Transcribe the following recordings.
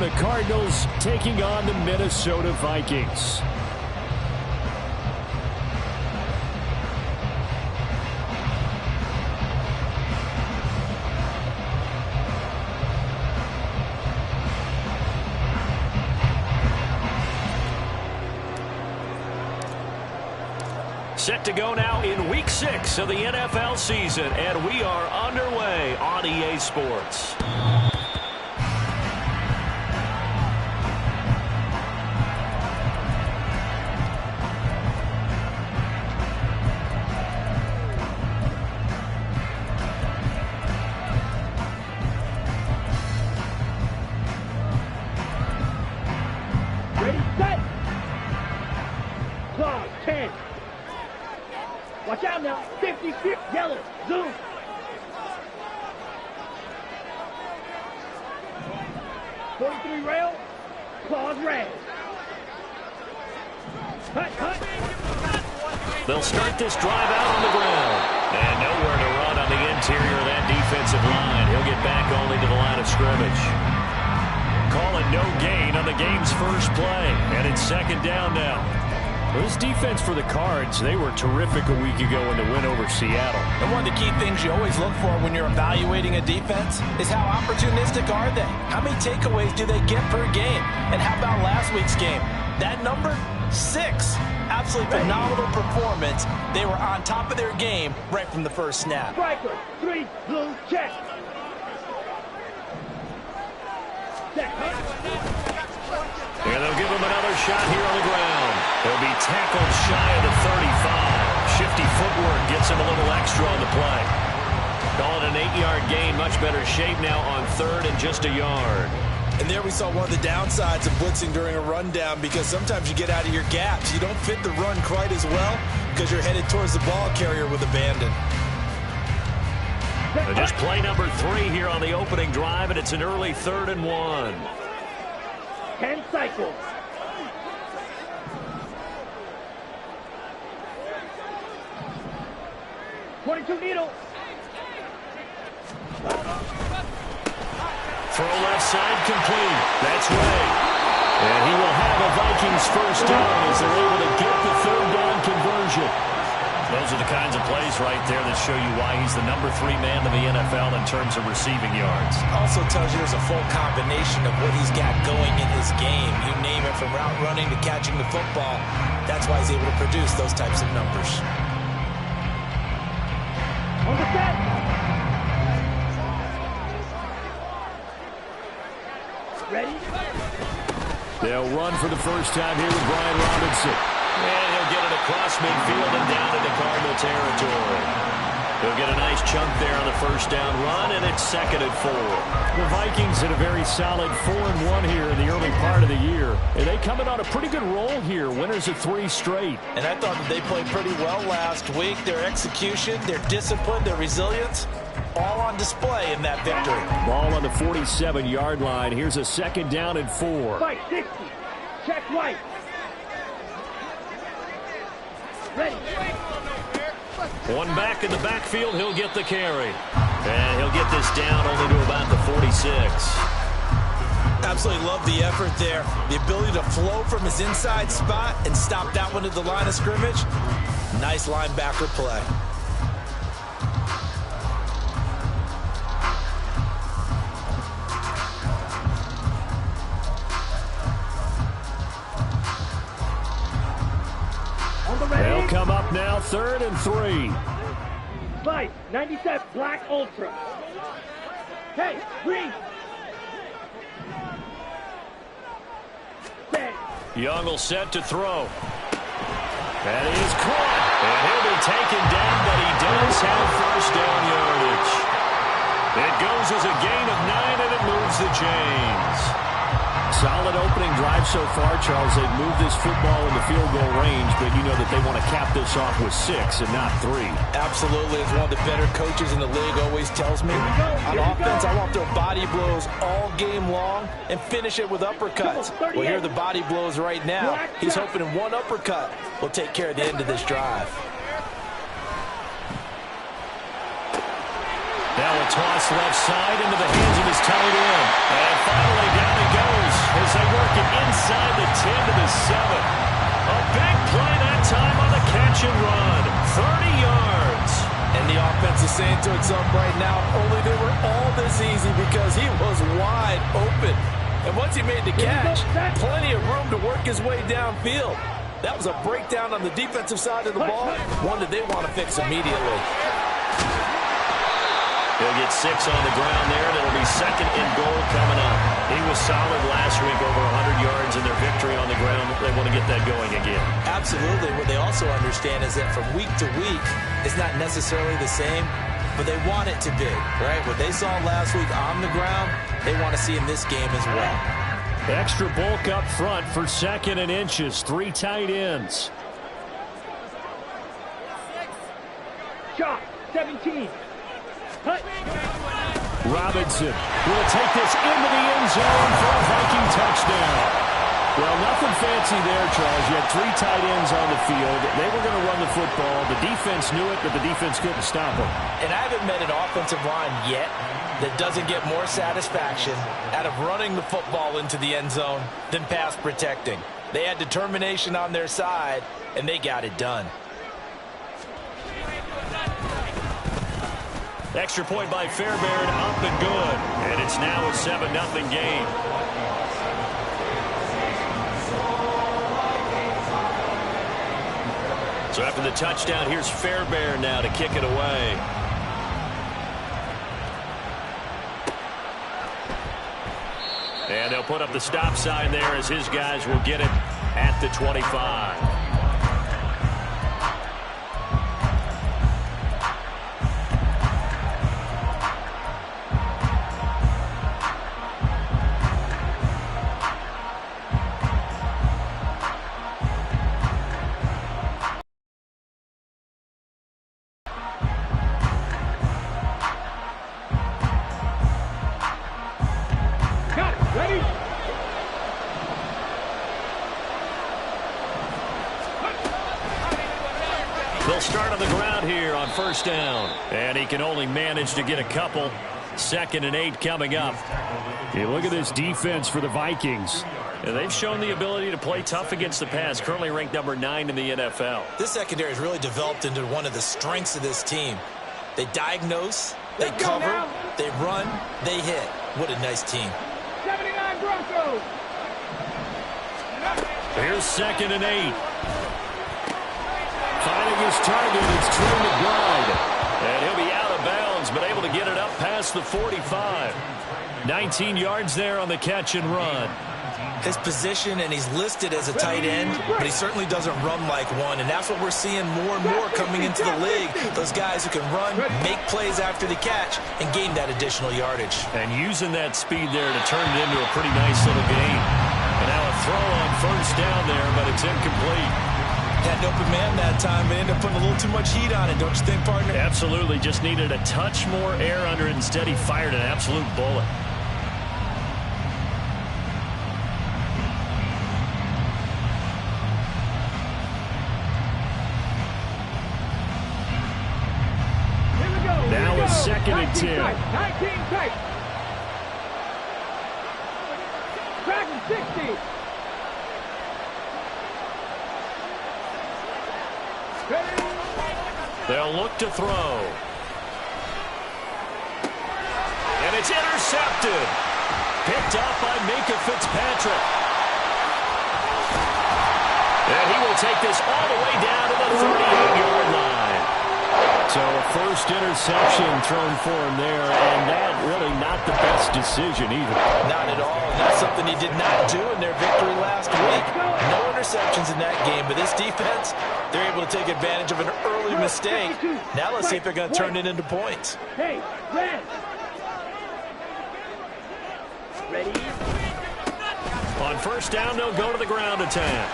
the Cardinals taking on the Minnesota Vikings. Set to go now in Week 6 of the NFL season, and we are underway on EA Sports. Ready, set. Clock, 10. Watch out now. 50, 50, yellow, zoom. .43 rail, claws red. Cut, cut. They'll start this drive out on the ground. And nowhere to run on the interior of that defensive line. He'll get back only to the line of scrimmage. Calling no gain on the game's first play. And it's second down now. Well, this defense for the Cards, they were terrific a week ago in the win over Seattle. And one of the key things you always look for when you're evaluating a defense is how opportunistic are they? How many takeaways do they get per game? And how about last week's game? That number, 6. Absolutely phenomenal performance. They were on top of their game right from the first snap. Striker, 3, blue, check. Check, And they'll give him another shot here on the ground. He'll be tackled shy of the 35. Shifty footwork gets him a little extra on the play. Call it an 8-yard gain. Much better shape now on third and just a yard. And there we saw one of the downsides of blitzing during a rundown, because sometimes you get out of your gaps. You don't fit the run quite as well because you're headed towards the ball carrier with abandon. So just play number 3 here on the opening drive, and it's an early 3rd and 1. 10 cycles. .22 needle. Throw left side complete. That's Ray. And he will have a Vikings first down as they're able to get the 3rd down conversion. Those are the kinds of plays right there that show you why he's the number 3 man in the NFL in terms of receiving yards. Also tells you there's a full combination of what he's got going in his game. You name it, from route running to catching the football. That's why he's able to produce those types of numbers. On the set. Ready? They'll run for the first time here with Brian Robinson. And he'll get it across midfield and down into Cardinal territory. He'll get a nice chunk there on the first down run, and it's 2nd and 4. The Vikings had a very solid 4-1 here in the early part of the year. And they coming on a pretty good roll here, winners of 3 straight. And I thought that they played pretty well last week. Their execution, their discipline, their resilience, all on display in that victory. Ball on the 47-yard line. Here's a 2nd down and 4. Fight, 60. Check white. Ready. One back in the backfield, he'll get the carry. And he'll get this down only to about the 46. Absolutely love the effort there. The ability to flow from his inside spot and stop that one at the line of scrimmage. Nice linebacker play. They'll come up now, 3rd and 3. Fight, 97, black ultra. Hey, green. Set. Young will set to throw. That is caught. And he'll be taken down, but he does have first down yardage. It goes as a gain of 9, and it moves the chains. Solid opening drive so far, Charles. They've moved this football in the field goal range, but you know that they want to cap this off with 6 and not 3. Absolutely. As one of the better coaches in the league always tells me, on offense, I want to throw body blows all game long and finish it with uppercuts. Well, here are the body blows right now. He's hoping in one uppercut will take care of the end of this drive. Now a toss left side into the hands of his tight end. And finally down he goes. And once he made the catch, plenty of room to work his way downfield. That was a breakdown on the defensive side of the ball, one that they want to fix immediately. He'll get 6 on the ground there, and it'll be 2nd and goal coming up. He was solid last week, over 100 yards in their victory on the ground. They want to get that going again. Absolutely. What they also understand is that from week to week, it's not necessarily the same, but they want it to be, right? What they saw last week on the ground, they want to see in this game as well. Extra bulk up front for 2nd and inches. 3 tight ends. Shot, 17. Cut. Robinson will take this into the end zone for a Viking touchdown. Well, nothing fancy there, Charles. You had 3 tight ends on the field. They were going to run the football. The defense knew it, but the defense couldn't stop them. And I haven't met an offensive line yet that doesn't get more satisfaction out of running the football into the end zone than pass protecting. They had determination on their side, and they got it done. Extra point by Fairbairn, up and good. And it's now a 7-0 game. So after the touchdown, here's Fairbairn now to kick it away. And they'll put up the stop sign there as his guys will get it at the 25. They'll start on the ground here on 1st down. And he can only manage to get a couple. 2nd and 8 coming up. Hey, look at this defense for the Vikings. And they've shown the ability to play tough against the pass. Currently ranked number 9 in the NFL. This secondary has really developed into one of the strengths of this team. They diagnose, they cover, they run, they hit. What a nice team. 79 Broncos. Here's 2nd and 8. Finding his target, it's Trey McBride. And he'll be out of bounds, but able to get it up past the 45. 19 yards there on the catch and run. His position, and he's listed as a tight end, but he certainly doesn't run like one, and that's what we're seeing more and more coming into the league. Those guys who can run, make plays after the catch, and gain that additional yardage. And using that speed there to turn it into a pretty nice little game. And now a throw on 1st down there, but it's incomplete. Had an open man that time, but ended up putting a little too much heat on it, don't you think, partner? Absolutely. Just needed a touch more air under it. Instead, he fired an absolute bullet. Now a 2nd and 10. 19 tight. Dragon 60. They'll look to throw. And it's intercepted. Picked up by Minka Fitzpatrick. And he will take this all the way down to the 38-yard line. So a first interception thrown for him there, and that really not the best decision either. Not at all. And that's something he did not do in their victory last week. No interceptions in that game, but this defense, they're able to take advantage of an early mistake. Now let's see if they're going to turn it into points. Hey, red. Ready? On 1st down, they'll go to the ground attack.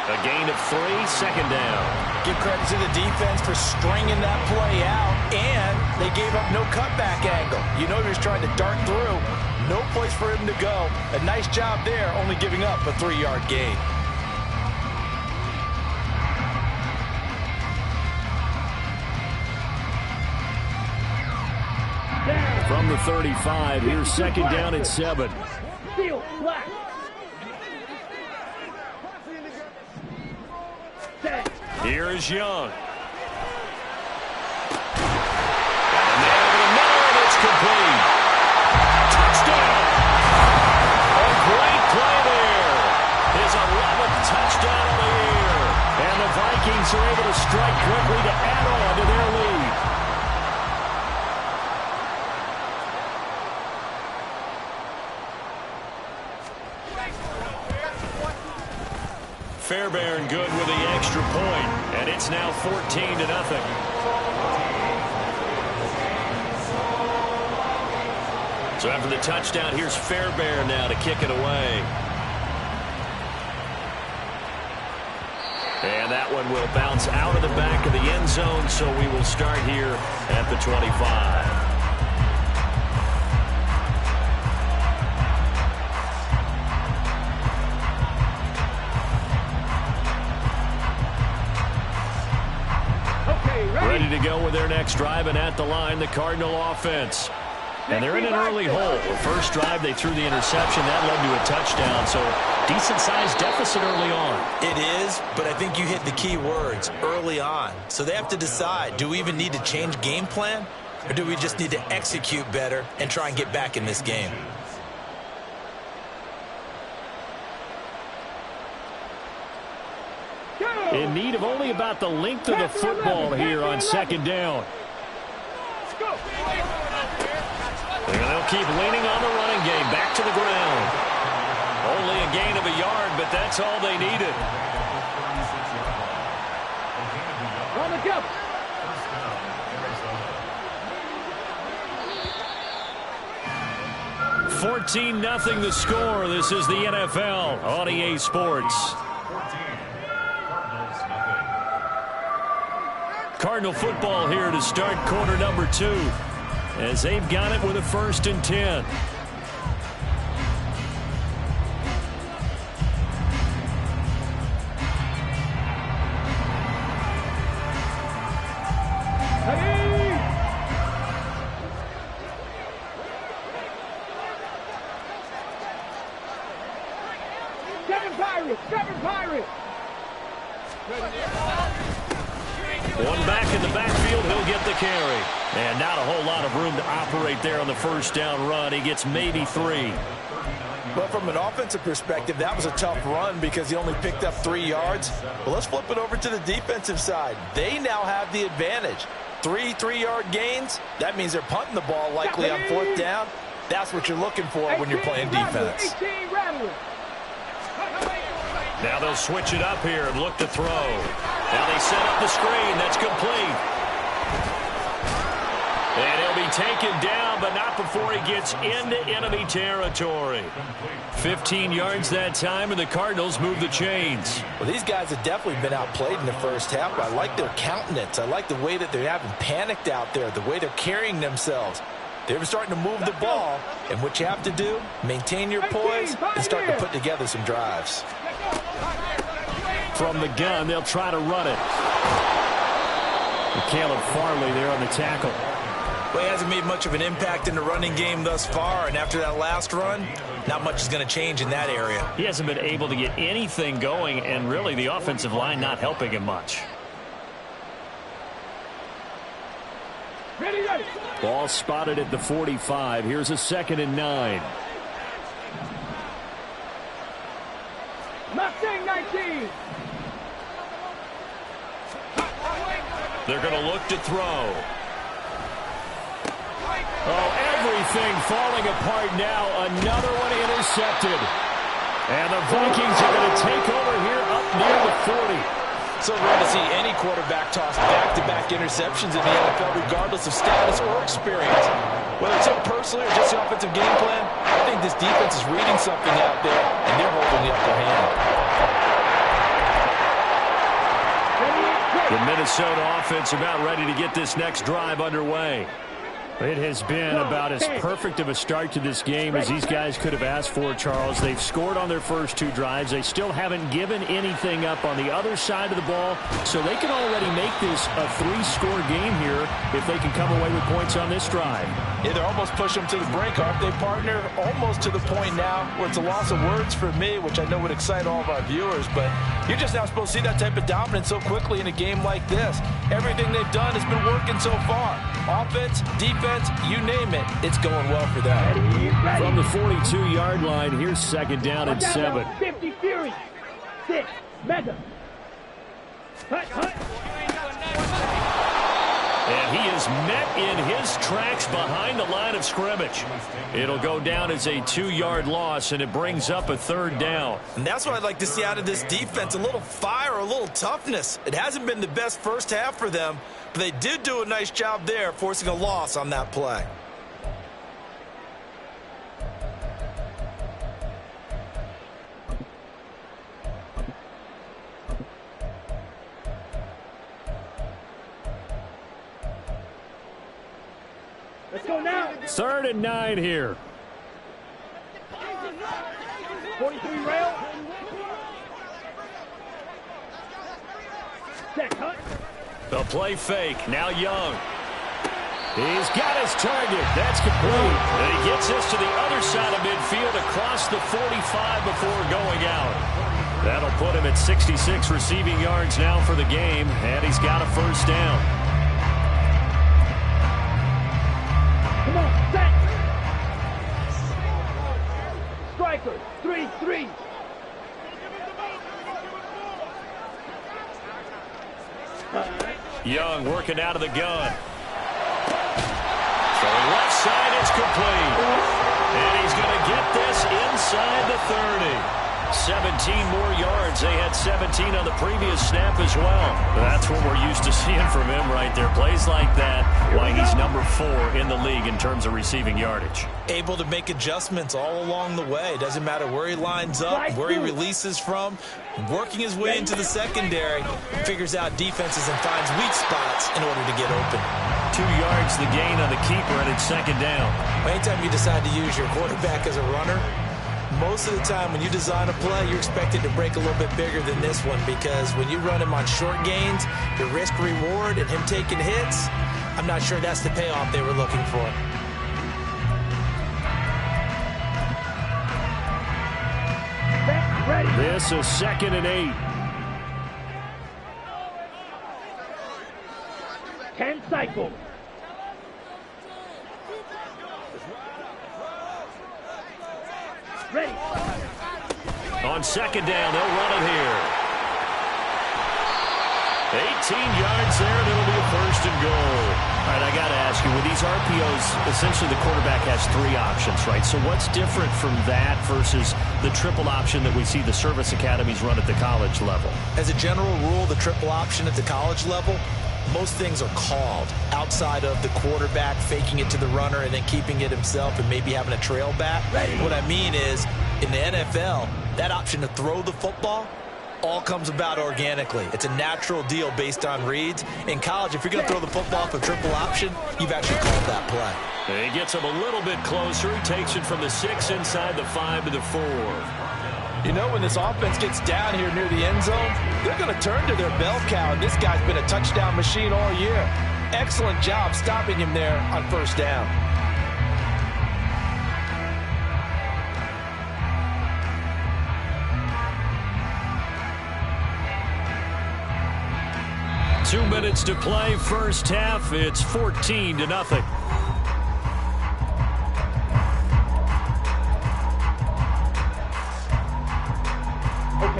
A gain of 3, 2nd down. Give credit to the defense for stringing that play out, and they gave up no cutback angle. You know he was trying to dart through. No place for him to go. A nice job there, only giving up a 3-yard gain. From the 35, here's 2nd down and 7. Steel, black. Here is Young. And they have another, and it's complete. Touchdown! Fairbairn good with the extra point, and it's now 14-0. So after the touchdown, here's Fairbairn now to kick it away. And that one will bounce out of the back of the end zone, so we will start here at the 25. Ready to go with their next drive, and at the line, the Cardinal offense. And they're in an early hole. The first drive, they threw the interception. That led to a touchdown, so decent-sized deficit early on. It is, but I think you hit the key words, early on. So they have to decide, do we even need to change game plan, or do we just need to execute better and try and get back in this game? In need of only about the length of the football here on second down. And they'll keep leaning on the running game. Back to the ground. Only a gain of a yard, but that's all they needed. On the go. $14-0 the score. This is the NFL on EA Sports. Cardinal football here to start quarter number 2, as they've got it with a 1st and 10. Seven Pirates. One back in the backfield, he'll get the carry. And not a whole lot of room to operate there on the first down run. He gets maybe 3. But from an offensive perspective, that was a tough run because he only picked up 3 yards. Well, let's flip it over to the defensive side. They now have the advantage. 3 3-yard gains. That means they're punting the ball likely on 4th down. That's what you're looking for when you're playing defense. Now they'll switch it up here and look to throw. Now they set up the screen. That's complete. And he'll be taken down, but not before he gets into enemy territory. 15 yards that time, and the Cardinals move the chains. Well, these guys have definitely been outplayed in the first half. I like their countenance. I like the way that they haven't panicked out there, the way they're carrying themselves. They're starting to move the ball, and what you have to do, maintain your poise and start to put together some drives. From the gun, they'll try to run it. Caleb Farley there on the tackle. Well, he hasn't made much of an impact in the running game thus far, and after that last run, not much is going to change in that area. He hasn't been able to get anything going, and really the offensive line not helping him much. Ready. Ball spotted at the 45. Here's a 2nd and 9. Mustang 19. They're going to look to throw. Oh, everything falling apart now. Another one intercepted. And the Vikings are going to take over here up near the 40. So rare to see any quarterback toss back-to-back interceptions in the NFL, regardless of status or experience. Whether it's something personal or just the offensive game plan, I think this defense is reading something out there, and they're holding the upper hand. The Minnesota offense about ready to get this next drive underway. It has been about as perfect of a start to this game as these guys could have asked for, Charles. They've scored on their first 2 drives. They still haven't given anything up on the other side of the ball, so they can already make this a 3-score game here if they can come away with points on this drive. Yeah, they're almost pushing them to the brink, aren't they, partner? Almost to the point now where it's a loss of words for me, which I know would excite all of our viewers, but you're just not supposed to see that type of dominance so quickly in a game like this. Everything they've done has been working so far. Offense, defense, you name it, it's going well for them. From the 42-yard line, here's 2nd down and 7. 50 Fury. 6. Mega. And he is met in his tracks behind the line of scrimmage. It'll go down as a 2-yard loss, and it brings up a 3rd down. And that's what I'd like to see out of this defense, a little fire, a little toughness. It hasn't been the best first half for them, but they did do a nice job there, forcing a loss on that play. Let's go now. 3rd and 9 here. 43 rail. Set cut. The play fake. Now Young. He's got his target. That's complete. And he gets this to the other side of midfield across the 45 before going out. That'll put him at 66 receiving yards now for the game, and he's got a 1st down. Come on, set. Striker, 3-3. Young working out of the gun. Throwing left side, it's complete. And he's going to get this inside the 30. 17 more yards. They had 17 on the previous snap as well. That's what we're used to seeing from him right there. Plays like that, why he's number 4 in the league in terms of receiving yardage. Able to make adjustments all along the way. Doesn't matter where he lines up, where he releases from. Working his way into the secondary, figures out defenses and finds weak spots in order to get open. 2 yards the gain on the keeper, and it's 2nd down. Anytime you decide to use your quarterback as a runner, most of the time when you design a play, you're expected to break a little bit bigger than this one, because when you run him on short gains, the risk-reward and him taking hits, I'm not sure that's the payoff they were looking for. This is 2nd and 8. 10 cycles. Ready. On 2nd down, they'll run it here. 18 yards there, and it'll be a 1st and goal. All right, I got to ask you, with these RPOs, essentially the quarterback has 3 options, right? So what's different from that versus the triple option that we see the service academies run at the college level? As a general rule, the triple option at the college level, most things are called outside of the quarterback faking it to the runner and then keeping it himself and maybe having a trail back. What I mean is, in the NFL, that option to throw the football all comes about organically. It's a natural deal based on reads. In college, if you're going to throw the football off a triple option, you've actually called that play. He gets him a little bit closer. He takes it from the 6 inside the 5 to the 4. You know, when this offense gets down here near the end zone, they're going to turn to their bell cow, and this guy's been a touchdown machine all year. Excellent job stopping him there on 1st down. Two minutes to play, first half. It's 14-0.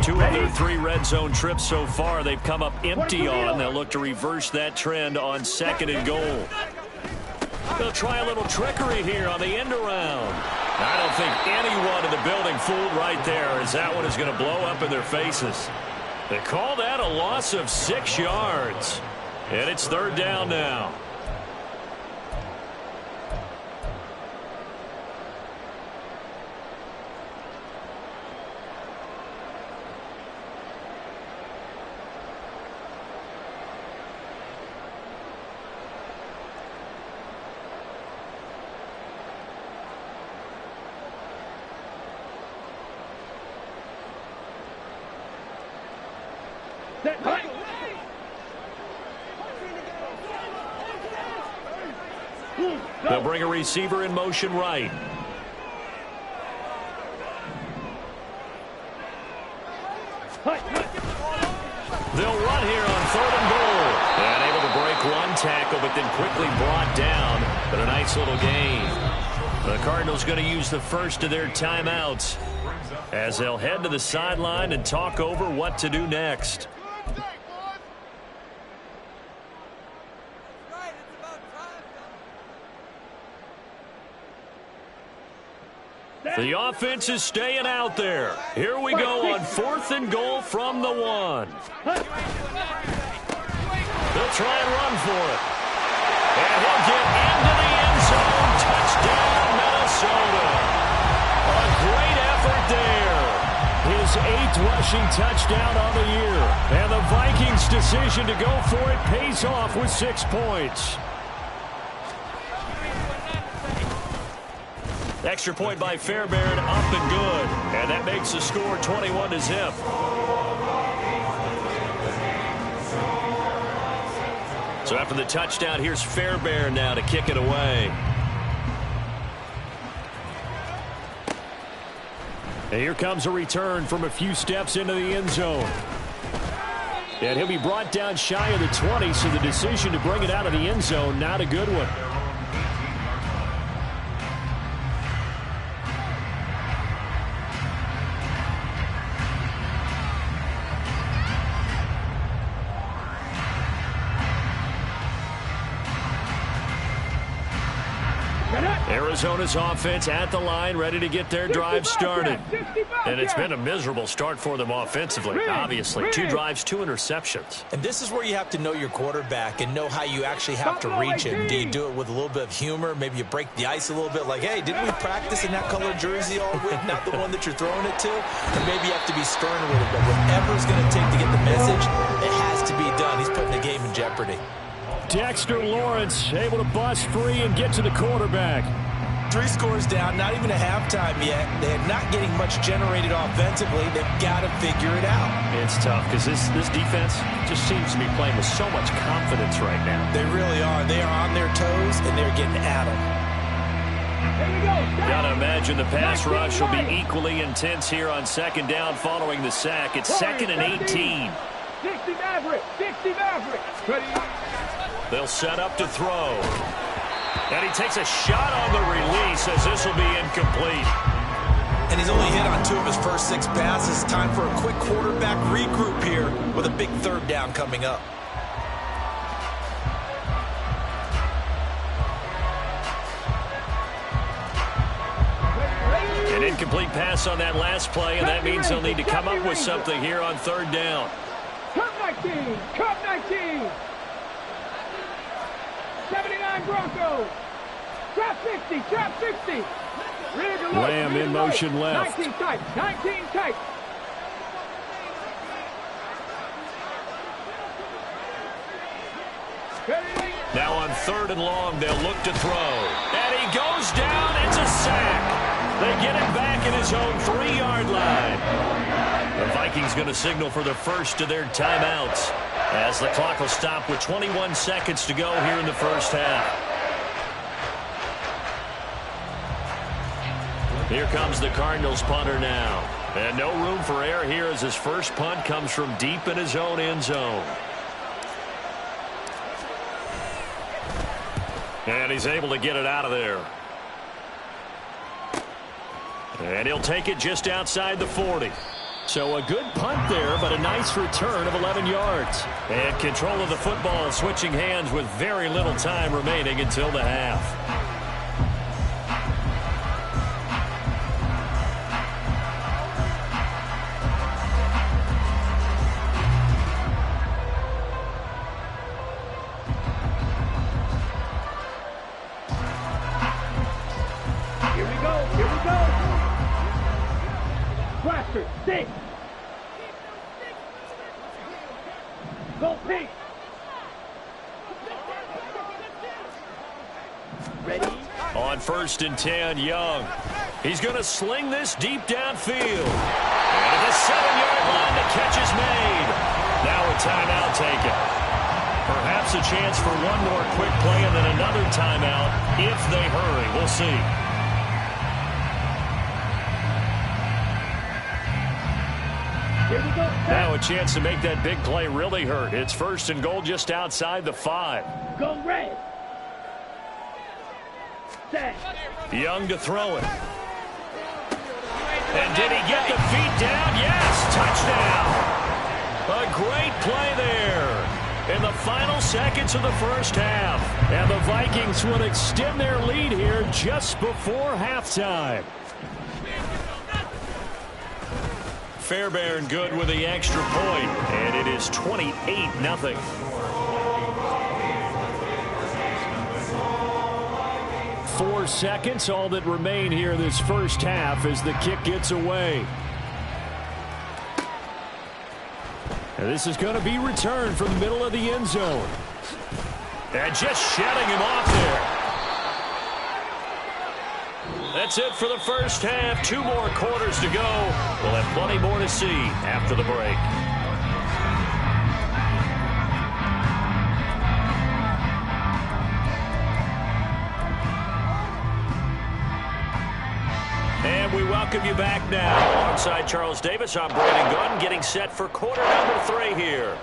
Two of their 3 red zone trips so far, they've come up empty on. They'll look to reverse that trend on 2nd and goal. They'll try a little trickery here on the end around. I don't think anyone in the building fooled right there, as that one is going to blow up in their faces. They call that a loss of 6 yards. And it's 3rd down now. They'll bring a receiver in motion right. They'll run here on 3rd and goal. And able to break one tackle, but then quickly brought down. But a nice little gain. The Cardinals going to use the first of their timeouts as they'll head to the sideline and talk over what to do next. The offense is staying out there. Here we go on 4th and goal from the 1. They'll try and run for it. And he'll get into the end zone. Touchdown, Minnesota. A great effort there. His 8th rushing touchdown on the year. And the Vikings' decision to go for it pays off with 6 points. Extra point by Fairbairn, up and good. And that makes the score 21-0. So after the touchdown, here's Fairbairn now to kick it away. And here comes a return from a few steps into the end zone. And he'll be brought down shy of the 20, so the decision to bring it out of the end zone, not a good one. Arizona's offense at the line, ready to get their drive started. And it's been a miserable start for them offensively, obviously. 2 drives, 2 interceptions. And this is where you have to know your quarterback and know how you actually have to reach him. Do you do it with a little bit of humor? Maybe you break the ice a little bit, like, hey, didn't we practice in that color jersey all week, not the one that you're throwing it to? And maybe you have to be stern with it, but whatever it's going to take to get the message, it has to be done. He's putting the game in jeopardy. Dexter Lawrence able to bust free and get to the quarterback. 3 scores down, not even a halftime yet. They're not getting much generated offensively. They've got to figure it out. It's tough because this defense just seems to be playing with so much confidence right now. They really are. They are on their toes, and they're getting at them. Gotta imagine the pass rush will be equally intense here on 2nd down following the sack. It's 2nd and 18. 60 Maverick. 60 Maverick. They'll set up to throw. And he takes a shot on the release as this will be incomplete. And he's only hit on 2 of his first 6 passes. Time for a quick quarterback regroup here with a big 3rd down coming up. An incomplete pass on that last play, and that means they'll need to come up with something here on 3rd down. Cup 19. Cup 19. 79 Broncos. Trap 60. Trap 60. Lamb in motion left. 19 tight. 19 tight. Now on 3rd and long, they'll look to throw. And he goes down. It's a sack. They get it back at his own 3-yard line. The Vikings going to signal for the first of their timeouts as the clock will stop with 21 seconds to go here in the first half. Here comes the Cardinals punter now. And no room for error here as his first punt comes from deep in his own end zone. And he's able to get it out of there. And he'll take it just outside the 40. So a good punt there, but a nice return of 11 yards. And control of the football switching hands with very little time remaining until the half. Here we go. Here we go. Blaster. 6. Go pink. Ready? On 1st and 10, Young. He's going to sling this deep downfield. And at the 7-yard line, the catch is made. Now a timeout taken. Perhaps a chance for one more quick play and then another timeout if they hurry. We'll see. Now a chance to make that big play really hurt. It's 1st and goal just outside the 5. Go red. Set. Young to throw it. And did he get the feet down? Yes, touchdown. A great play there. In the final seconds of the first half. And the Vikings will extend their lead here just before halftime. Fairbairn good with the extra point, and it is 28-0. Four seconds, all that remain here this first half as the kick gets away. And this is going to be returned from the middle of the end zone. And just shutting him off there. That's it for the first half. 2 more quarters to go. We'll have plenty more to see after the break. And we welcome you back now. Alongside Charles Davis, I'm Brandon Gunn, getting set for quarter number 3 here.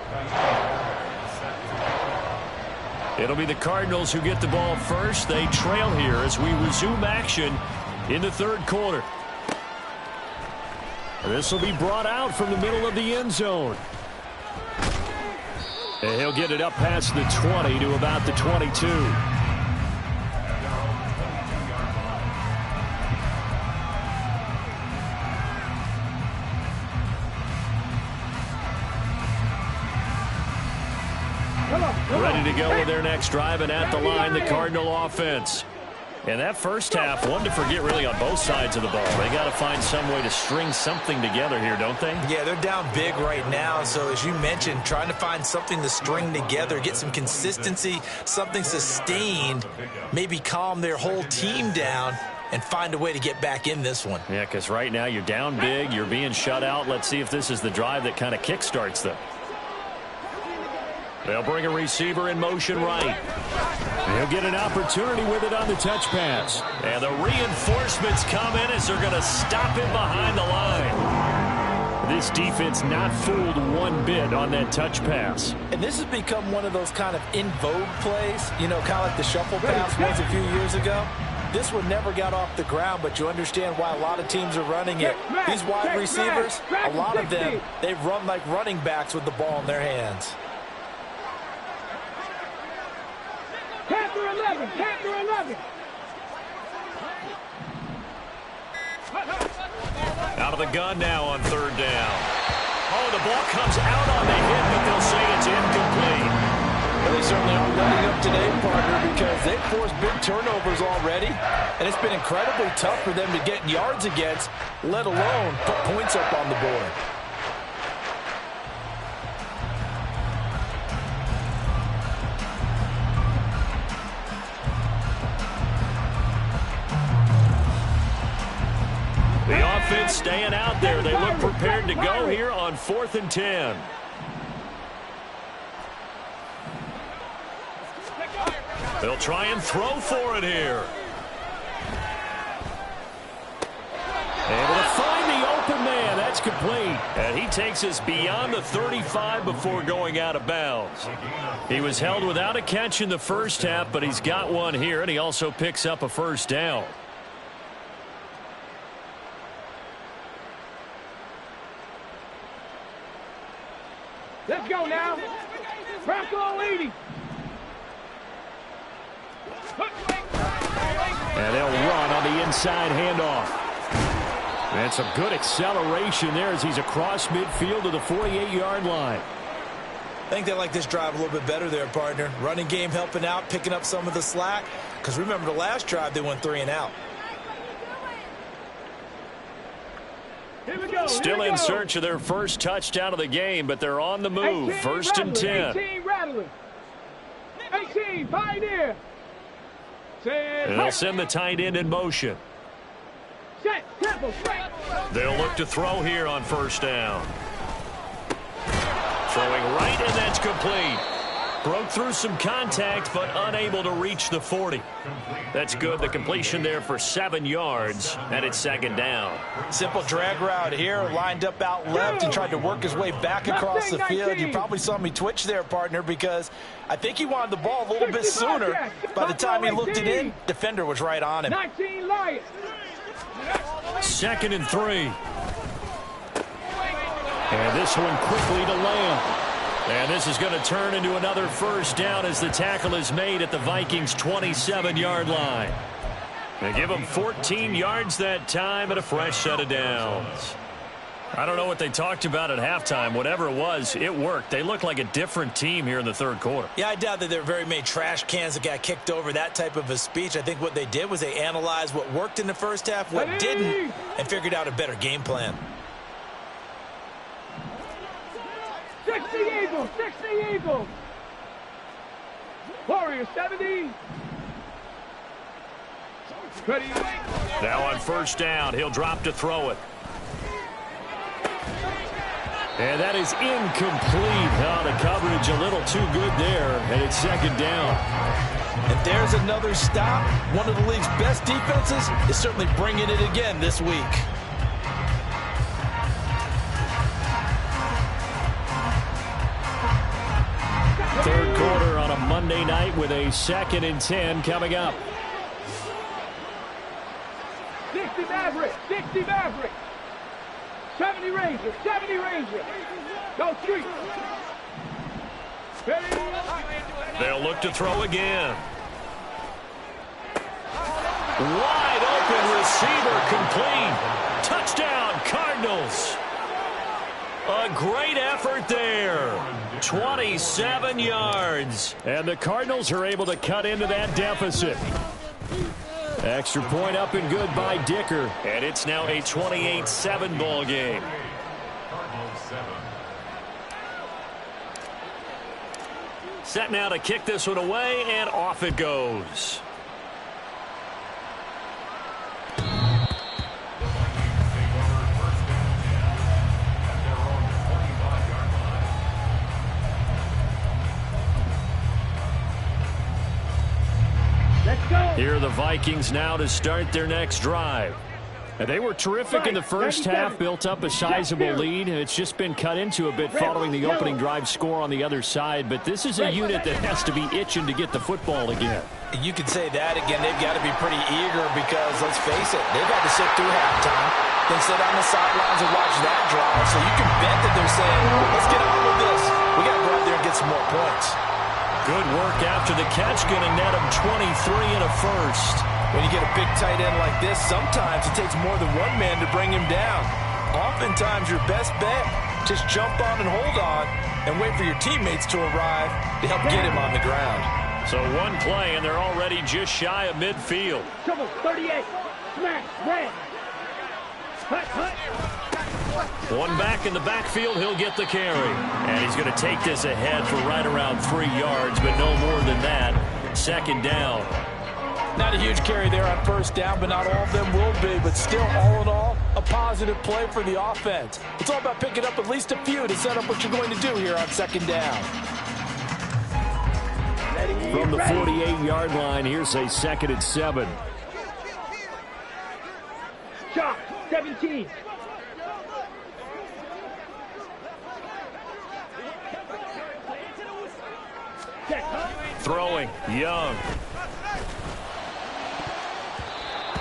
It'll be the Cardinals who get the ball first. They trail here as we resume action in the third quarter. This will be brought out from the middle of the end zone. And he'll get it up past the 20 to about the 22. Ready to go with their next drive, and at the line, the Cardinal offense. And that first half, one to forget really on both sides of the ball. They got to find some way to string something together here, don't they? Yeah, they're down big right now. So as you mentioned, trying to find something to string together, get some consistency, something sustained, maybe calm their whole team down and find a way to get back in this one. Yeah, because right now you're down big, you're being shut out. Let's see if this is the drive that kind of kickstarts them. They'll bring a receiver in motion right. He'll get an opportunity with it on the touch pass. And the reinforcements come in as they're going to stop him behind the line. This defense not fooled one bit on that touch pass. And this has become one of those kind of in vogue plays, you know, kind of like the shuffle pass was a few years ago. This one never got off the ground, but you understand why a lot of teams are running it. These wide receivers, a lot of them, they run like running backs with the ball in their hands. Panther 11, Panther 11. Out of the gun now on third down. Oh, the ball comes out on the hit, but they'll say it's incomplete. Well, they certainly are running up today, partner, because they've forced big turnovers already, and it's been incredibly tough for them to get yards against, let alone put points up on the board. The offense staying out there. They look prepared to go here on 4th and 10. They'll try and throw for it here. Able to find the open man. That's complete. And he takes us beyond the 35 before going out of bounds. He was held without a catch in the first half, but he's got one here, and he also picks up a first down. Let's go now. Bronco 80. And they'll run on the inside handoff. And some good acceleration there as he's across midfield to the 48-yard line. I think they like this drive a little bit better there, partner. Running game helping out, picking up some of the slack. Because remember the last drive, they went 3 and out. Still in search of their first touchdown of the game, but they're on the move. 1st and 10. 18 Rattler. 18 Pioneer. And they'll send the tight end in motion. Set, tempo, straight. They'll look to throw here on 1st down. Throwing right, and that's complete. Broke through some contact, but unable to reach the 40. That's good. The completion there for 7 yards, and it's 2nd down. Simple drag route here, lined up out left and tried to work his way back across the field. You probably saw me twitch there, partner, because I think he wanted the ball a little bit sooner. By the time he looked it in, defender was right on him. 19 Lions. 2nd and 3. And this one quickly to Lamb. And this is going to turn into another first down as the tackle is made at the Vikings' 27-yard line. They give them 14 yards that time and a fresh set of downs. I don't know what they talked about at halftime. Whatever it was, it worked. They look like a different team here in the third quarter. Yeah, I doubt that there were very many trash cans that got kicked over, that type of a speech. I think what they did was they analyzed what worked in the first half, what didn't, and figured out a better game plan. 60 Eagles, 60 Eagles. Warriors 70. Ready. Now on first down, he'll drop to throw it. And that is incomplete. Oh, the coverage a little too good there, and it's second down. And there's another stop. One of the league's best defenses is certainly bringing it again this week. Third quarter on a Monday night with a 2nd and 10 coming up. 60 Maverick, 60 Maverick. 70 Rangers, 70 Rangers. Go street. They'll look to throw again. Wide open receiver complete. Touchdown, Cardinals. A great effort there. 27 yards. And the Cardinals are able to cut into that deficit. Extra point up and good by Dicker. And it's now a 28-7 ball game. Set now to kick this one away, and off it goes. Here are the Vikings now to start their next drive. And they were terrific in the first half, built up a sizable lead, and it's just been cut into a bit following the opening drive score on the other side. But this is a unit that has to be itching to get the football again. You could say that again. They've got to be pretty eager because, let's face it, they've had to sit through halftime, then sit on the sidelines and watch that drive. So you can bet that they're saying, let's get on with this. We got to go out there and get some more points. Good work after the catch, going to net him 23 and a first. When you get a big tight end like this, sometimes it takes more than one man to bring him down. Oftentimes, your best bet, just jump on and hold on and wait for your teammates to arrive to help get him on the ground. So one play, and they're already just shy of midfield. Trouble, 38. Smash, red. Hut, hut. One back in the backfield, he'll get the carry. And he's going to take this ahead for right around 3 yards, but no more than that. Second down. Not a huge carry there on first down, but not all of them will be. But still, all in all, a positive play for the offense. It's all about picking up at least a few to set up what you're going to do here on second down. From the 48-yard line, here's a 2nd and 7. Shot, 17. Throwing, Young.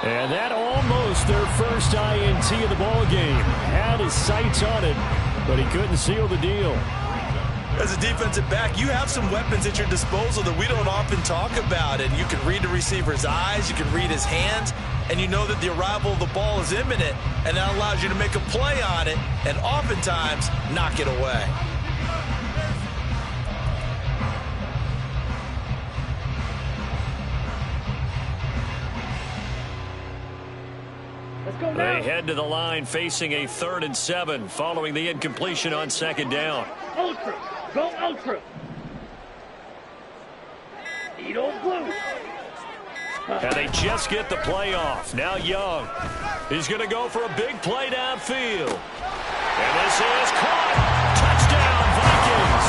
And that almost their first INT of the ball game. Had his sights on it, but he couldn't seal the deal. As a defensive back, you have some weapons at your disposal that we don't often talk about. And you can read the receiver's eyes, you can read his hands, and you know that the arrival of the ball is imminent, and that allows you to make a play on it and oftentimes knock it away. They head to the line facing a 3rd and 7 following the incompletion on second down. Ultra. Go ultra. Eat old blue. And they just get the play off. Now Young. He's going to go for a big play downfield. And this is caught. Touchdown, Vikings.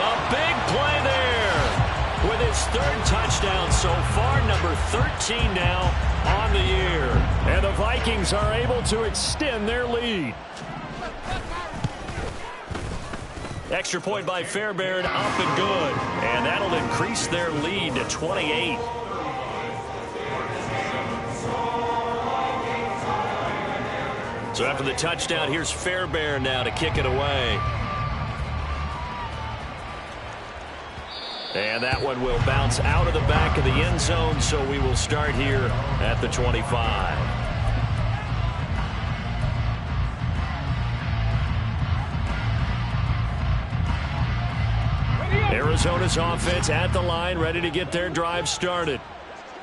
A big play there. With his 3rd touchdown so far, number 13 now on the year. And the Vikings are able to extend their lead. Extra point by Fairbairn, up and good. And that'll increase their lead to 28. So after the touchdown, here's Fairbairn now to kick it away. And that one will bounce out of the back of the end zone, so we will start here at the 25. Arizona's offense at the line, ready to get their drive started.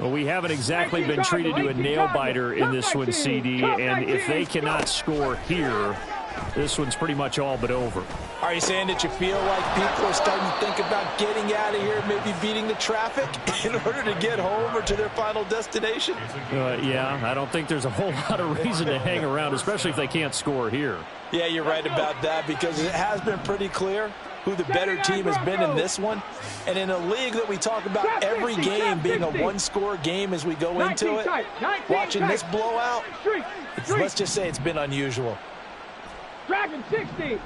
Well, we haven't exactly been treated to a nail-biter in this one, CD, and if they cannot score here, this one's pretty much all but over. Are you saying that you feel like people are starting to think about getting out of here, maybe beating the traffic in order to get home or to their final destination? Yeah, I don't think there's a whole lot of reason to hang around, especially if they can't score here. Yeah, you're right about that, because it has been pretty clear who the better team has been in this one. And in a league that we talk about every game being a one-score game as we go into it, watching this blowout, let's just say it's been unusual. Dragon 60.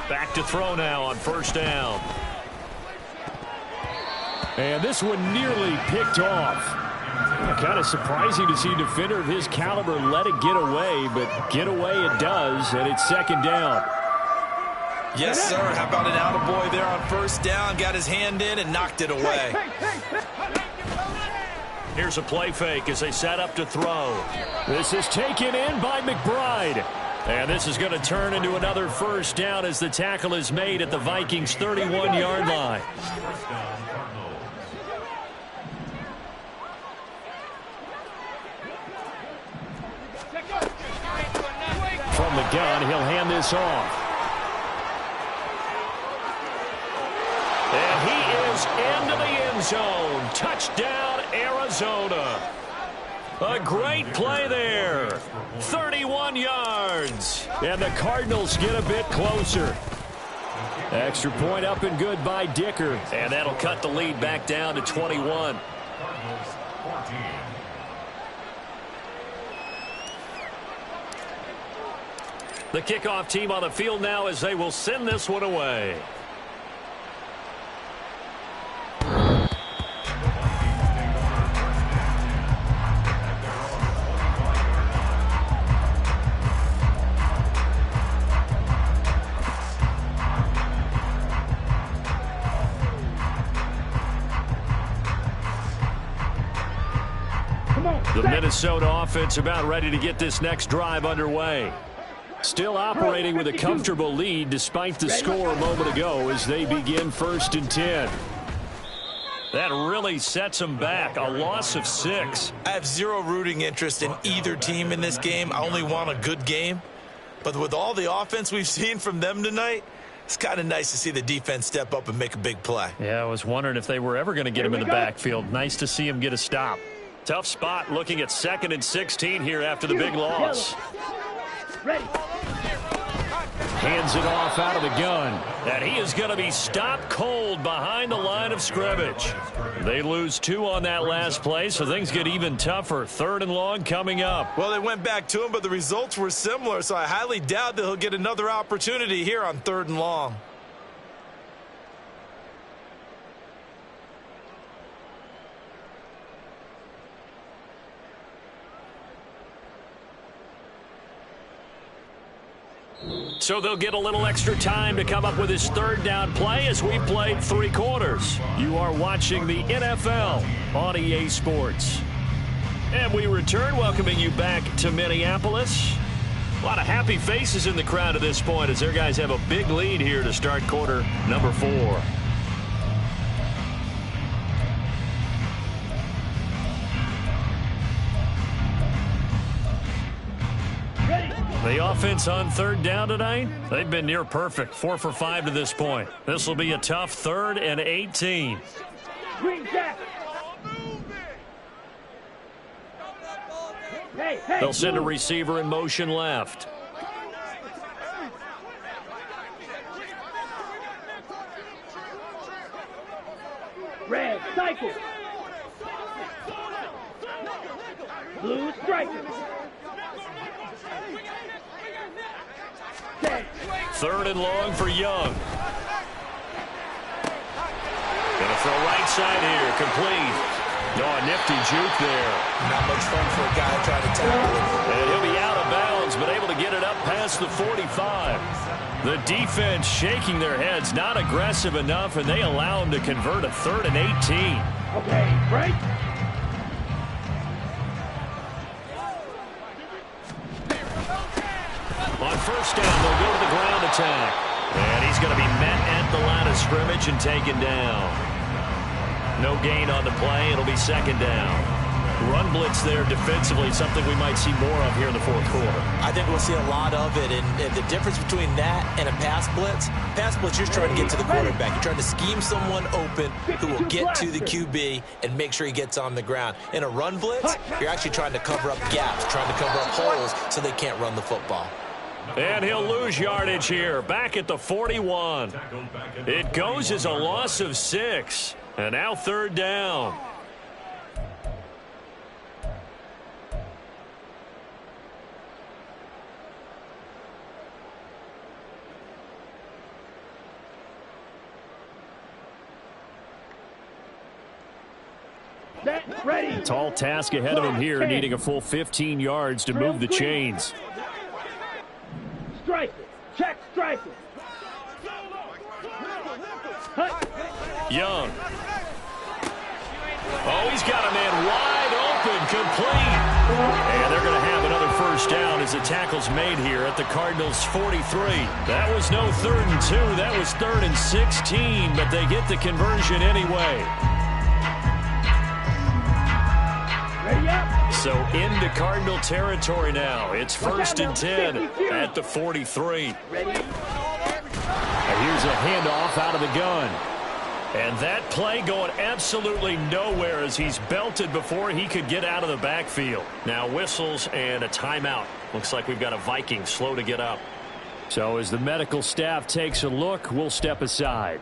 Back to throw now on first down. And this one nearly picked off. Kind of surprising to see a defender of his caliber let it get away, but get away it does, and it's second down. Yes, sir. How about an attaboy there on first down? Got his hand in and knocked it away. Here's a play fake as they set up to throw. This is taken in by McBride. And this is going to turn into another first down as the tackle is made at the Vikings' 31-yard line. From the gun, he'll hand this off. And he is into the end zone. Touchdown, Arizona. A great play there. 31 yards. And the Cardinals get a bit closer. Extra point up and good by Dicker. And that'll cut the lead back down to 21. The kickoff team on the field now as they will send this one away. The Minnesota offense about ready to get this next drive underway. Still operating with a comfortable lead despite the score a moment ago as they begin 1st and 10. That really sets them back. A loss of 6. I have zero rooting interest in either team in this game. I only want a good game. But with all the offense we've seen from them tonight, it's kind of nice to see the defense step up and make a big play. Yeah, I was wondering if they were ever going to get him in the backfield. Nice to see him get a stop. Tough spot looking at 2nd and 16 here after the big loss. Ready. Hands it off out of the gun. And he is going to be stopped cold behind the line of scrimmage. They lose 2 on that last play, so things get even tougher. 3rd and long coming up. Well, they went back to him, but the results were similar, so I highly doubt that he'll get another opportunity here on 3rd and long. So they'll get a little extra time to come up with his 3rd down play as we've played 3 quarters. You are watching the NFL on EA Sports. And we return, welcoming you back to Minneapolis. A lot of happy faces in the crowd at this point as their guys have a big lead here to start quarter number 4. The offense on 3rd down tonight, they've been near perfect. 4 for 5 to this point. This will be a tough 3rd and 18. They'll send a receiver in motion left. Red, cycle. Blue, striker. 3rd and long for Young. Gonna throw right side here, complete. Oh, a nifty juke there. Not much fun for a guy trying to tackle him. And he'll be out of bounds downs, but able to get it up past the 45. The defense shaking their heads, not aggressive enough, and they allow them to convert a 3rd and 18. Okay, break. On first down, they'll go to the ground attack. And he's going to be met at the line of scrimmage and taken down. No gain on the play. It'll be 2nd down. Run blitz there defensively, something we might see more of here in the 4th quarter. I think we'll see a lot of it, and the difference between that and a pass blitz, you're just trying to get to the quarterback. You're trying to scheme someone open who will get to the QB and make sure he gets on the ground. In a run blitz, you're actually trying to cover up gaps, trying to cover up holes so they can't run the football. And he'll lose yardage here, back at the 41. It goes as a loss of 6, and now 3rd down. Ready. Tall task ahead of him here, needing a full 15 yards to move the chains. Strike it. Check strike it. Young. Oh, he's got a man wide open, complete. And they're going to have another first down as the tackle's made here at the Cardinals' 43. That was no 3rd and 2. That was 3rd and 16, but they get the conversion anyway. So into Cardinal territory now. It's 1st and 10 at the 43. Here's a handoff out of the gun. And that play going absolutely nowhere as he's belted before he could get out of the backfield. Now whistles and a timeout. Looks like we've got a Viking slow to get up. So as the medical staff takes a look, we'll step aside.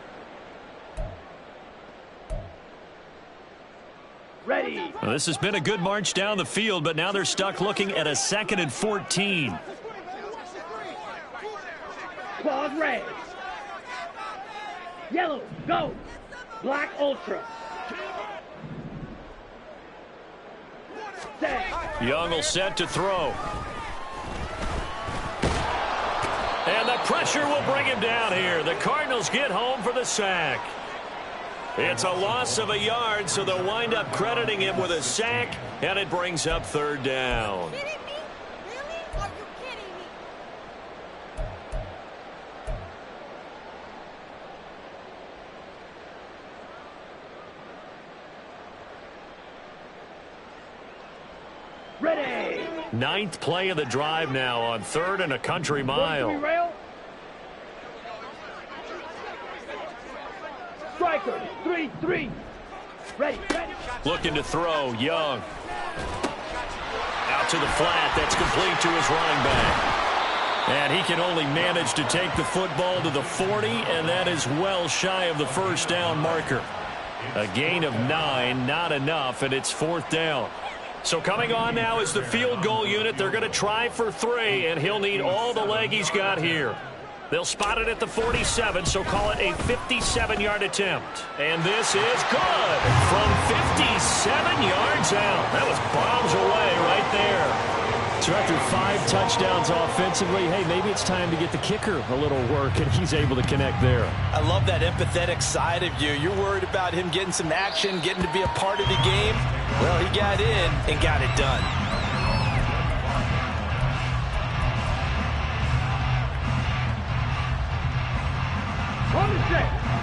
Ready. Well, this has been a good march down the field, but now they're stuck looking at a 2nd and 14. Claws red. Yellow, go. Black ultra. Set. Young will set to throw. And the pressure will bring him down here. The Cardinals get home for the sack. It's a loss of a yard, so they'll wind up crediting him with a sack, and it brings up 3rd down. Kidding me? Really? Are you kidding me? Ready. 9th play of the drive now on 3rd and a country mile. Striker, 3-3. Ready, ready. Looking to throw, Young. Out to the flat, that's complete to his running back. And he can only manage to take the football to the 40, and that is well shy of the first down marker. A gain of 9, not enough, and it's 4th down. So coming on now is the field goal unit. They're going to try for 3, and he'll need all the leg he's got here. They'll spot it at the 47, so call it a 57-yard attempt. And this is good from 57 yards out. That was bombs away right there. So after 5 touchdowns offensively, hey, maybe it's time to get the kicker a little work, and he's able to connect there. I love that empathetic side of you. You're worried about him getting some action, getting to be a part of the game. Well, he got in and got it done.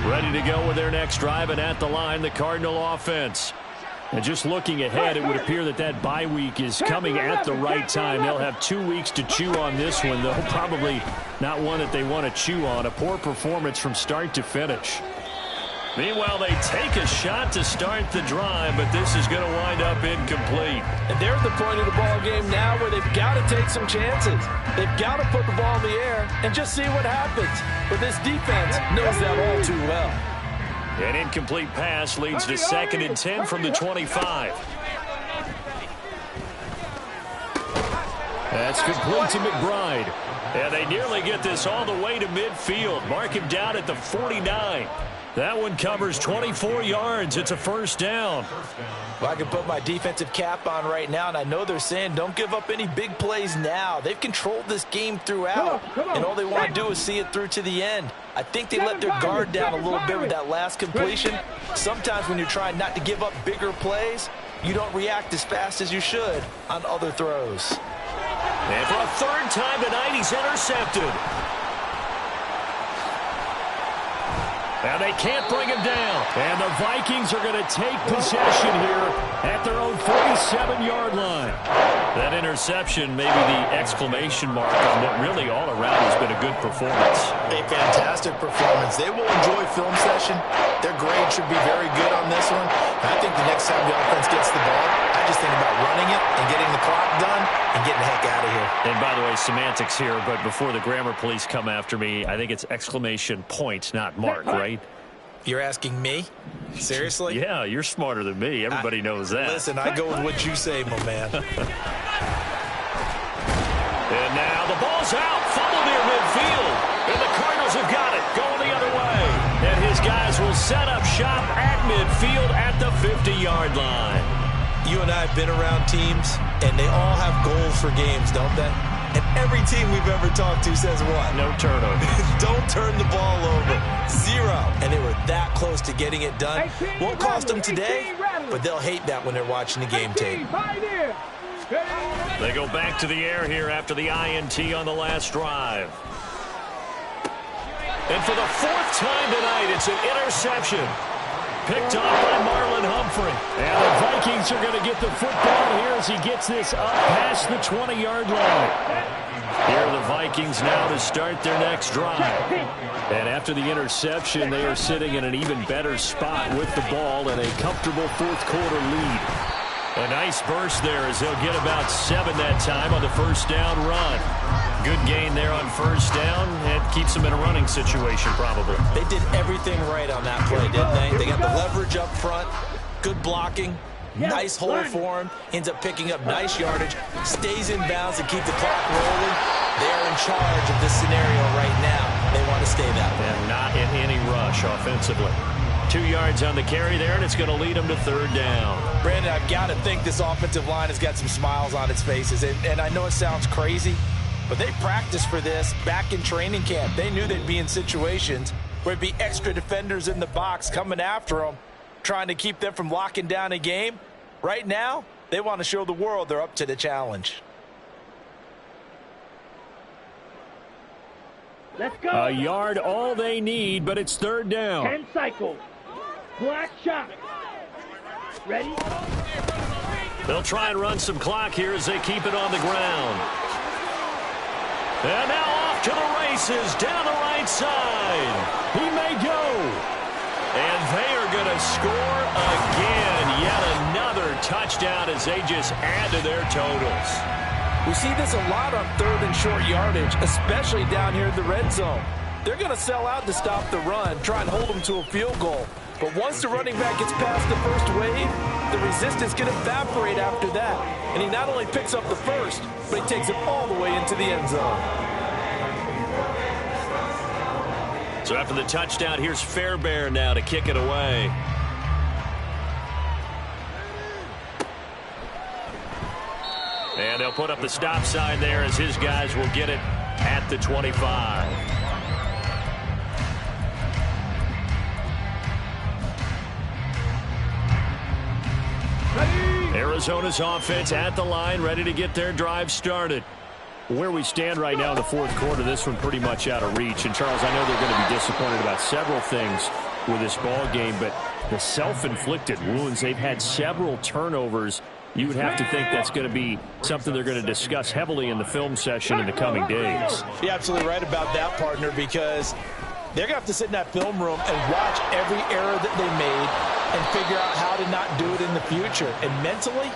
Ready to go with their next drive, and at the line, the Cardinal offense. And just looking ahead, it would appear that that bye week is coming at the right time. They'll have 2 weeks to chew on this one, though probably not one that they want to chew on. A poor performance from start to finish. Meanwhile, they take a shot to start the drive, but this is going to wind up incomplete. And they're at the point of the ball game now where they've got to take some chances. They've got to put the ball in the air and just see what happens. But this defense knows that all too well. An incomplete pass leads to 2nd and 10 from the 25. That's complete to McBride. And they nearly get this all the way to midfield. Mark him down at the 49. That one covers 24 yards. It's a first down. Well, I can put my defensive cap on right now, and I know they're saying don't give up any big plays now. They've controlled this game throughout, and all they want to do is see it through to the end. I think they let their guard down a little bit with that last completion. Sometimes when you're trying not to give up bigger plays, you don't react as fast as you should on other throws. And for a third time tonight, he's intercepted. And they can't bring him down. And the Vikings are going to take possession here at their own 47-yard line. That interception may be the exclamation mark on what really all around has been a good performance. A fantastic performance. They will enjoy film session. Their grade should be very good on this one. And I think the next time the offense gets the ball, I just think about running it and getting the clock done and getting the heck out of here. And by the way, semantics here, but before the grammar police come after me, I think it's exclamation point, not mark, right? You're asking me? Seriously? Yeah, you're smarter than me. Everybody knows that. Listen, I go with what you say, my man. And now the ball's out. Fumble near midfield. And the Cardinals have got it. Going the other way. And his guys will set up shop at midfield at the 50-yard line. You and I have been around teams, and they all have goals for games, don't they? And every team we've ever talked to says what? No turnover. Don't turn the ball over. 0. And they were that close to getting it done. Won't cost them today, but they'll hate that when they're watching the game tape. They go back to the air here after the INT on the last drive. And for the fourth time tonight, it's an interception. Picked off by Marlon Humphrey. And the Vikings are going to get the football here as he gets this up past the 20-yard line. Here are the Vikings now to start their next drive. And after the interception, they are sitting in an even better spot with the ball and a comfortable fourth-quarter lead. A nice burst there as they'll get about 7 that time on the first down run. Good gain there on first down. It keeps them in a running situation probably. They did everything right on that play, didn't they? They got the leverage up front, good blocking, nice hole for him, ends up picking up nice yardage, stays in bounds to keep the clock rolling. They are in charge of this scenario right now. They want to stay that way. And not in any rush offensively. 2 yards on the carry there, and it's going to lead them to third down. Brandon, I've got to think this offensive line has got some smiles on its faces. And I know it sounds crazy, but they practiced for this back in training camp. They knew they'd be in situations where it'd be extra defenders in the box coming after them, trying to keep them from locking down a game. Right now, they want to show the world they're up to the challenge. Let's go. A yard all they need, but it's third down. 10 cycles. Black shot. Ready? They'll try and run some clock here as they keep it on the ground. And now off to the races down the right side. He may go. And they are going to score again. Yet another touchdown as they just add to their totals. We see this a lot on third and short yardage, especially down here in the red zone. They're going to sell out to stop the run, try and hold them to a field goal. But once the running back gets past the first wave, the resistance can evaporate after that. And he not only picks up the first, but he takes it all the way into the end zone. So after the touchdown, here's Fairbairn now to kick it away. And they'll put up the stop sign there as his guys will get it at the 25. Arizona's offense at the line, ready to get their drive started. Where we stand right now in the fourth quarter, this one pretty much out of reach. And, Charles, I know they're going to be disappointed about several things with this ball game, but the self-inflicted wounds, they've had several turnovers. You would have to think that's going to be something they're going to discuss heavily in the film session in the coming days. You're absolutely right about that, partner, because they're going to have to sit in that film room and watch every error that they made and figure out how to not do it in the future. And mentally,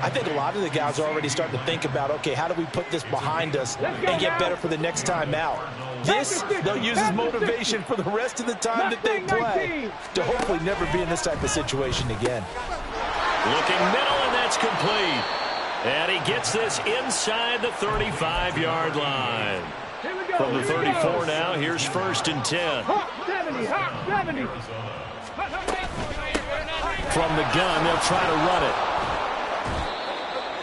I think a lot of the guys are already starting to think about, okay, how do we put this behind us and get better for the next time out? This, they'll use as motivation for the rest of the time that they play to hopefully never be in this type of situation again. Looking middle, and that's complete. And he gets this inside the 35-yard line. Here we go. From the Here we 34 go. now, here's 1st and 10. Hot 70, hot 70. From the gun, they'll try to run it.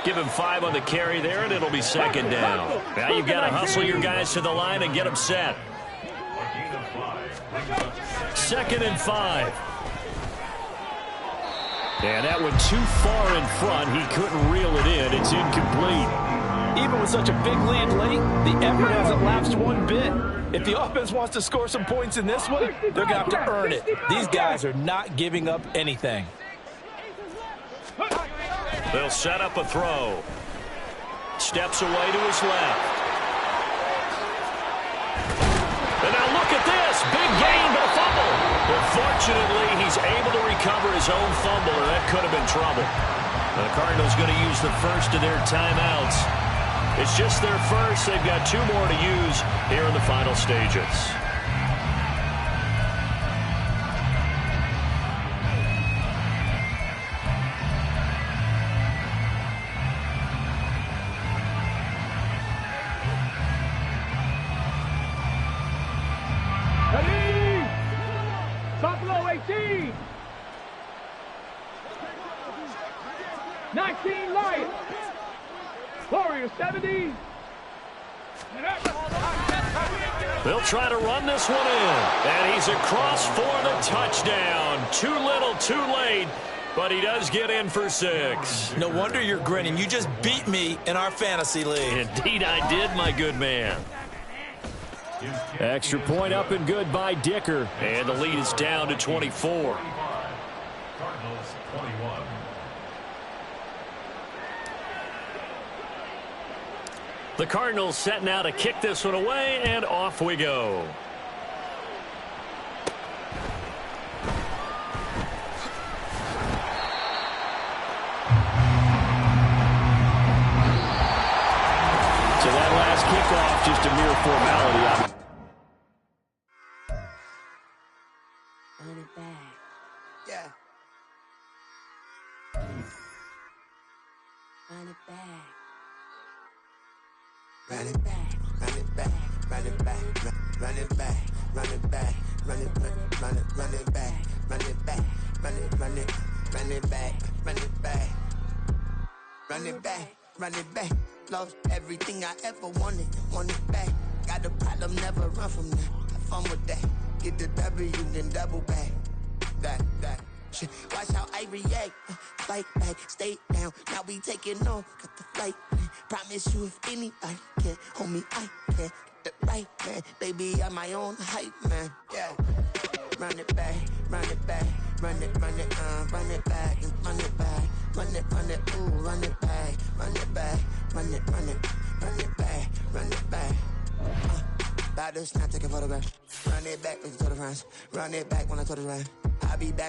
Give him 5 on the carry there, and it'll be 2nd down. Now you've got to hustle your guys to the line and get them set. 2nd and 5. And that went too far in front. He couldn't reel it in. It's incomplete. Even with such a big lead late, the effort hasn't lapsed one bit. If the offense wants to score some points in this one, they're going to have to earn it. These guys are not giving up anything. They'll set up a throw. Steps away to his left. And now look at this. Big gain, but a fumble. But fortunately, he's able to recover his own fumble, or that could have been trouble. Now, the Cardinals going to use the first of their timeouts. It's just their first. They've got 2 more to use here in the final stages. Ready? Buffalo 18. 19 Lions. Warriors 70. They'll try to run this one in. And he's across for the touchdown. Too little, too late. But he does get in for 6. No wonder you're grinning. You just beat me in our fantasy league. Indeed I did, my good man. Extra point up and good by Dicker. And the lead is down to 24. The Cardinals set now to kick this one away, and off we go. So that last kickoff, just a mere formality. Run it back. Yeah. Run it back. Run it back, run it back, run it back, run it back, run it back, run it back, run it back, run it back, run it back, run it back, run it back, run it back. Lost everything I ever wanted it back. Got a problem, never run from that. Have fun with that. Get the W, then double back. That. Shit. Watch how I react. Fight back, stay down. Now we taking off. Got the flight. Promise you if anybody can, homie, I can. Get the right man. Baby, I'm my own hype man. Yeah. Run it back, run it back, run it back, run it back, run it back, ooh, run it back, run it back, run it back, run it back. About to snap, take a photograph. Run it back, with the total friends. Run it back when I told it right. I'll be back.